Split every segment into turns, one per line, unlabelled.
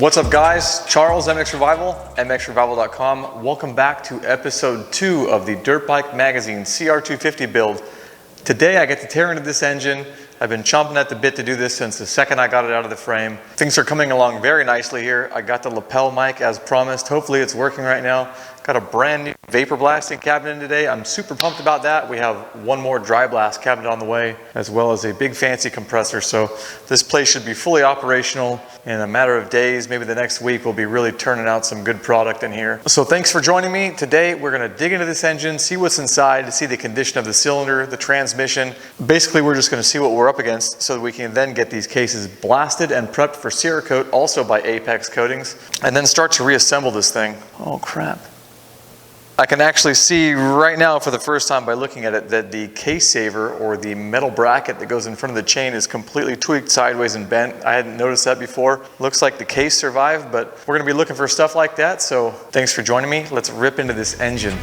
What's up guys, Charles, mXrevival, mXrevival.com. Welcome back to episode 2 of the Dirt Bike Magazine CR250 build. Today I get to tear into this engine. I've been chomping at the bit to do this since the second I got it out of the frame. Things are coming along very nicely here. I got the lapel mic as promised. Hopefully it's working right now. Got a brand new vapor blasting cabinet in today. I'm super pumped about that. We have one more dry blast cabinet on the way, as well as a big fancy compressor. So this place should be fully operational in a matter of days. Maybe the next week we'll be really turning out some good product in here. So thanks for joining me. Today we're gonna dig into this engine, see what's inside, see the condition of the cylinder, the transmission. Basically we're just gonna see what we're up against so that we can then get these cases blasted and prepped for Cerakote, also by Apex Coatings, and then start to reassemble this thing. Oh crap. I can actually see right now for the first time by looking at it that the case saver, or the metal bracket that goes in front of the chain, is completely tweaked sideways and bent. I hadn't noticed that before. Looks like the case survived, but we're gonna be looking for stuff like that. So thanks for joining me. Let's rip into this engine.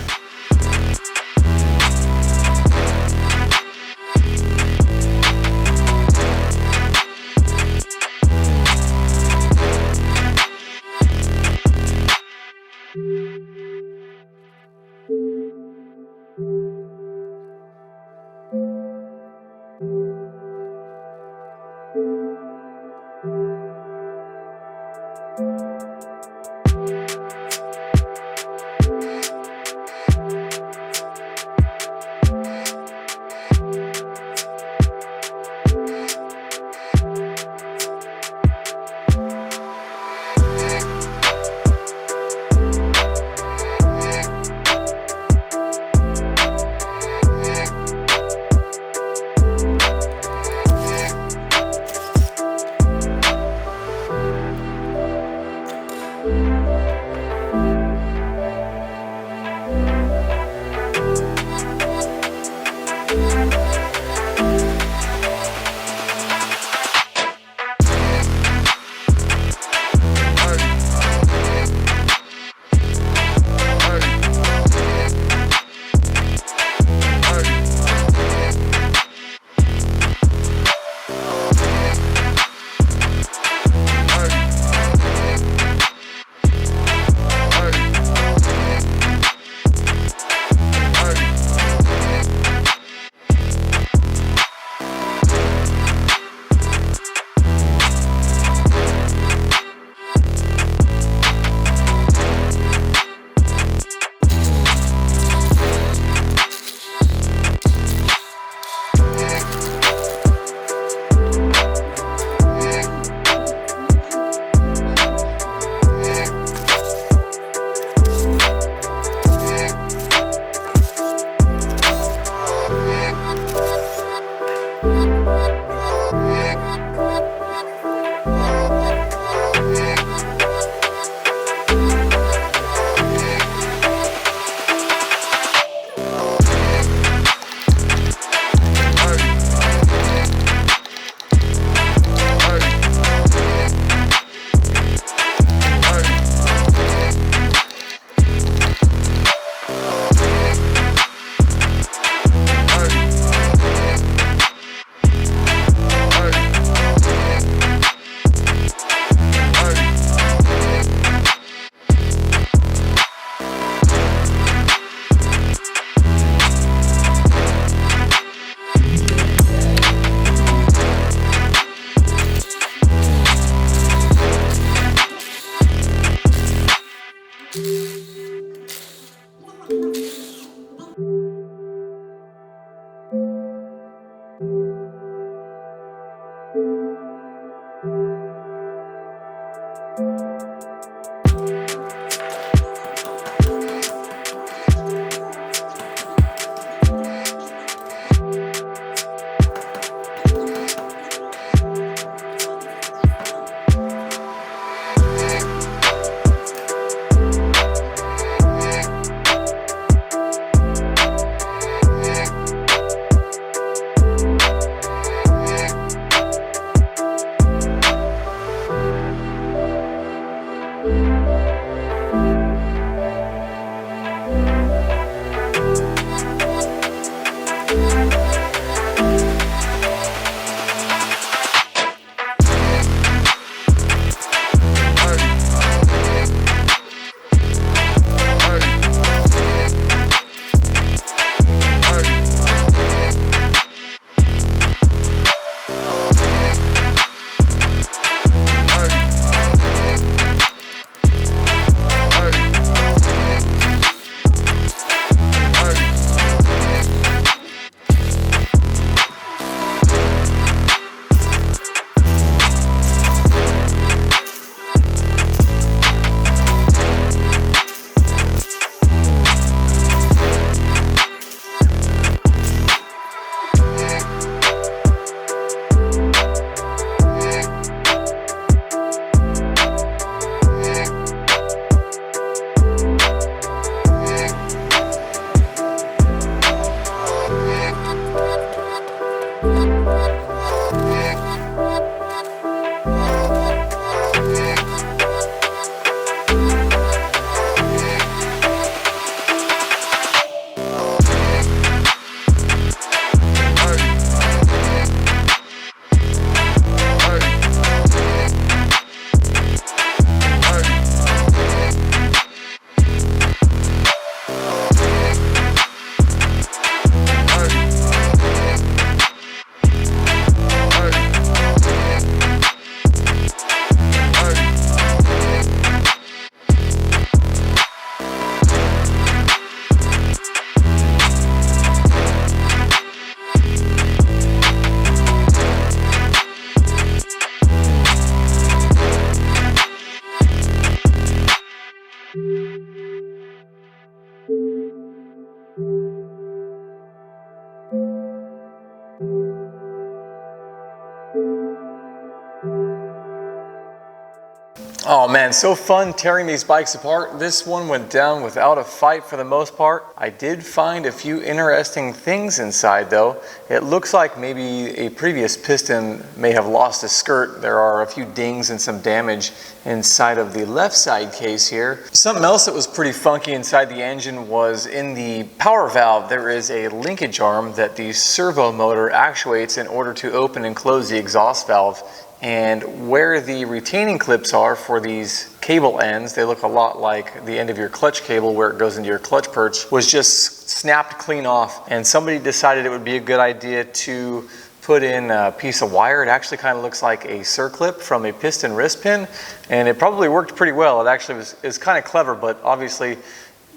Oh man, so fun tearing these bikes apart. This one went down without a fight for the most part. I did find a few interesting things inside though. It looks like maybe a previous piston may have lost a skirt. There are a few dings and some damage inside of the left side case here. Something else that was pretty funky inside the engine was in the power valve. There is a linkage arm that the servo motor actuates in order to open and close the exhaust valve. And where the retaining clips are for these cable ends, they look a lot like the end of your clutch cable where it goes into your clutch perch, was just snapped clean off. And somebody decided it would be a good idea to put in a piece of wire. It actually kind of looks like a circlip from a piston wrist pin, and it probably worked pretty well. It actually is kind of clever, but obviously,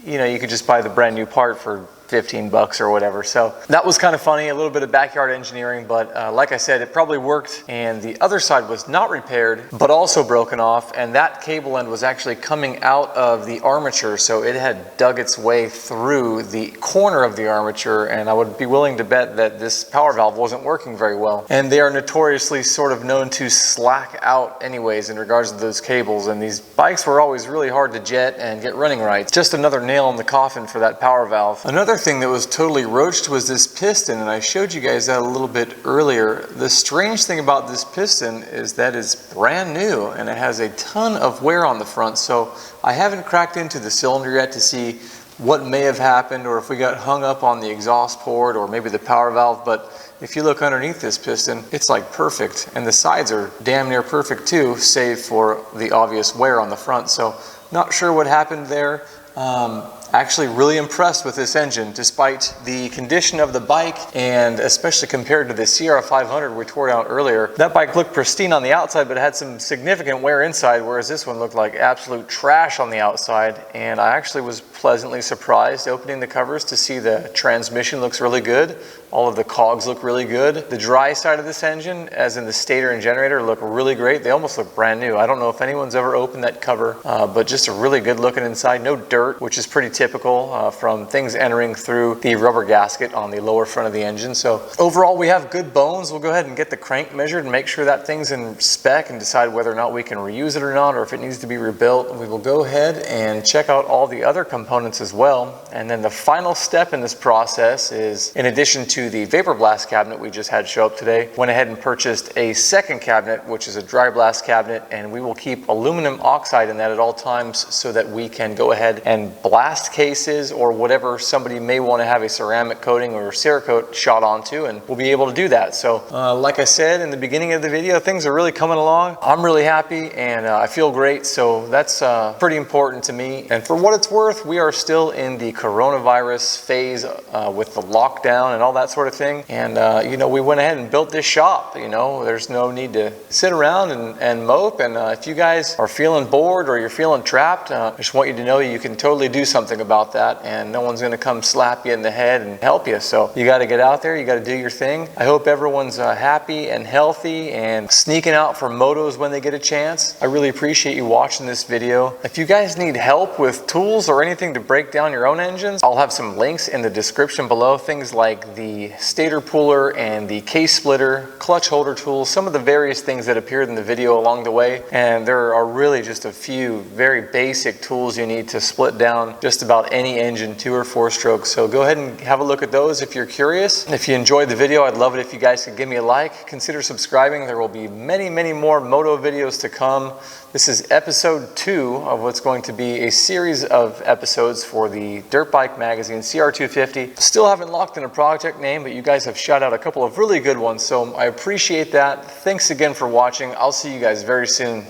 you know, you could just buy the brand new part for 15 bucks or whatever. So that was kind of funny, a little bit of backyard engineering, but like I said, it probably worked. And the other side was not repaired, but also broken off. And that cable end was actually coming out of the armature. So it had dug its way through the corner of the armature. And I would be willing to bet that this power valve wasn't working very well. And they are notoriously sort of known to slack out anyways in regards to those cables. And these bikes were always really hard to jet and get running right. Just another nail in the coffin for that power valve. Another thing that was totally roached was this piston, and I showed you guys that a little bit earlier. The strange thing about this piston is that it's brand new and it has a ton of wear on the front, so I haven't cracked into the cylinder yet to see what may have happened or if we got hung up on the exhaust port or maybe the power valve, but if you look underneath this piston, it's like perfect, and the sides are damn near perfect too, save for the obvious wear on the front. So not sure what happened there. Actually really impressed with this engine despite the condition of the bike, and especially compared to the CR500 we tore down earlier. That bike looked pristine on the outside but had some significant wear inside, whereas this one looked like absolute trash on the outside. And I actually was pleasantly surprised opening the covers to see the transmission looks really good. All of the cogs look really good. The dry side of this engine, as in the stator and generator, look really great. They almost look brand new. I don't know if anyone's ever opened that cover, but just a really good looking inside. No dirt, which is pretty typical from things entering through the rubber gasket on the lower front of the engine. So overall, we have good bones. We'll go ahead and get the crank measured and make sure that thing's in spec and decide whether or not we can reuse it or not, or if it needs to be rebuilt. We will go ahead and check out all the other components as well. And then the final step in this process is, in addition to the vapor blast cabinet we just had show up today, went ahead and purchased a second cabinet, which is a dry blast cabinet, and we will keep aluminum oxide in that at all times so that we can go ahead and blast cases or whatever somebody may want to have a ceramic coating or Cerakote shot onto, and we'll be able to do that. So like I said in the beginning of the video, things are really coming along. I'm really happy and I feel great, so that's pretty important to me. And for what it's worth, we are still in the coronavirus phase with the lockdown and all that sort of thing. And you know, we went ahead and built this shop. You know, there's no need to sit around and mope. And if you guys are feeling bored or you're feeling trapped, I just want you to know you can totally do something about that, and no one's going to come slap you in the head and help you. So you got to get out there, you got to do your thing. I hope everyone's happy and healthy and sneaking out for motos when they get a chance. I really appreciate you watching this video. If you guys need help with tools or anything to break down your own engines, I'll have some links in the description below. Things like the stator pooler and the case splitter, clutch holder tools, some of the various things that appeared in the video along the way. And there are really just a few very basic tools you need to split down just about any engine, 2 or 4 strokes. So go ahead and have a look at those if you're curious. If you enjoyed the video, I'd love it if you guys could give me a like. Consider subscribing. There will be many, many more moto videos to come. This is episode 2 of what's going to be a series of episodes for the Dirt Bike Magazine CR250. Still haven't locked in a project name, but you guys have shot out a couple of really good ones, so I appreciate that. Thanks again for watching. I'll see you guys very soon.